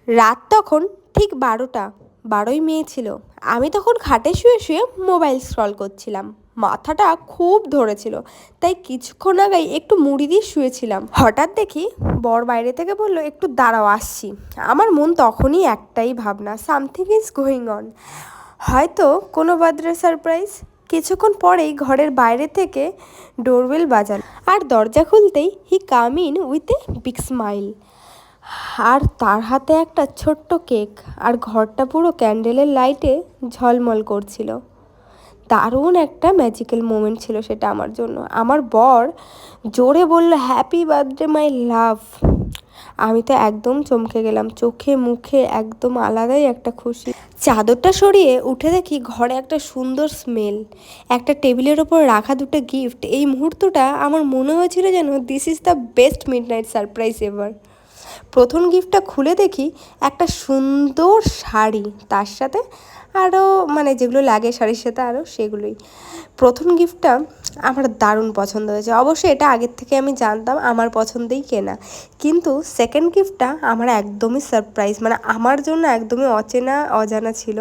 রাত তখন ঠিক 12ই মে ছিল। আমি তখন খাটে শুয়ে শুয়ে মোবাইল স্ক্রল করছিলাম। মাথাটা খুব ধরেছিল, তাই কিছুক্ষণ আগেই একটু মুড়ি দিয়ে শুয়েছিলাম। হঠাৎ দেখি বর বাইরে থেকে বলল, একটু দাঁড়াও, আসছি। আমার মন তখনই একটাই ভাবনা, সামথিং ইজ গোয়িং অন, হয়তো কোনো বার্থডে সারপ্রাইজ। কিছুক্ষণ পরেই ঘরের বাইরে থেকে ডোরবেল বাজালো, আর দরজা খুলতেই he come in with a big smile. আর তার হাতে একটা ছোট্ট কেক, আর ঘরটা পুরো ক্যান্ডেলের লাইটে ঝলমল করছিল। দারুণ একটা ম্যাজিক্যাল মোমেন্ট ছিল সেটা আমার জন্য। আমার বর জোরে বলল, হ্যাপি বার্থডে মাই লাভ। আমি তো একদম চমকে গেলাম, চোখে মুখে একদম আলাদাই একটা খুশি। চাদরটা সরিয়ে উঠে দেখি ঘরে একটা সুন্দর স্মেল, একটা টেবিলের ওপর রাখা দুটো গিফট। এই মুহূর্তটা আমার মনে হয়েছিল যেন this is the best midnight surprise ever. প্রথম গিফটটা খুলে দেখি একটা সুন্দর শাড়ি, তার সাথে আরও যেগুলো লাগে শাড়ির সাথে আরও সেগুলোই। প্রথম গিফটটা আমার দারুণ পছন্দ হয়েছে। অবশ্যই এটা আগের থেকে আমি জানতাম, আমার পছন্দেই কেনা। কিন্তু সেকেন্ড গিফটটা আমার একদমই সারপ্রাইজ, আমার জন্য একদমই অজানা ছিল।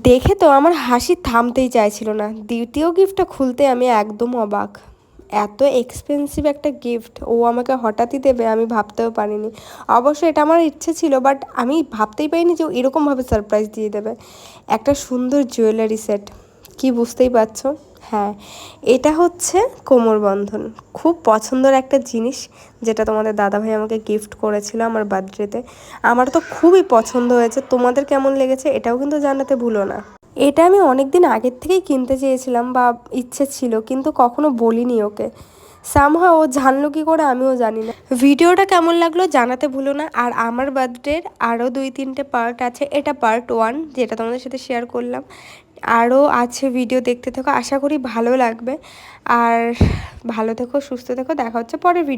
দেখে তো আমার হাসি থামতেই চাইছিল না। দ্বিতীয় গিফটটা খুলতে আমি একদম অবাক। এত এক্সপেন্সিভ একটা গিফট ও আমাকে হঠাৎই দেবে আমি ভাবতেও পারিনি। অবশ্যই এটা আমার ইচ্ছে ছিল, বাট আমি ভাবতেই পারিনি যে ও এরকমভাবে সারপ্রাইজ দিয়ে দেবে। একটা সুন্দর জুয়েলারি সেট, কি বুঝতেই পারছো? হ্যাঁ, এটা হচ্ছে কোমরবন্ধন। খুব পছন্দের একটা জিনিস, যেটা তোমাদের দাদাভাই আমাকে গিফট করেছিল আমার বার্থডেতে। আমার তো খুবই পছন্দ হয়েছে। তোমাদের কেমন লেগেছে এটাও কিন্তু জানাতে ভুলো না। এটা আমি অনেক দিন আগের থেকেই কিনতে চেয়েছিলাম, বা ইচ্ছে ছিল, কিন্তু কখনো বলিনি ওকে। সামহাও ও জানলো কী করে আমিও জানি না। ভিডিওটা কেমন লাগলো জানাতে ভুলো না। আর আমার বার্থডের আরও 2-3টে পার্ট আছে, এটা পার্ট 1 যেটা তোমাদের সাথে শেয়ার করলাম। আরও আছে, ভিডিও দেখতে থাকো, আশা করি ভালো লাগবে। আর ভালো থেকো, সুস্থ থেকো, দেখা হচ্ছে পরের ভিডিও।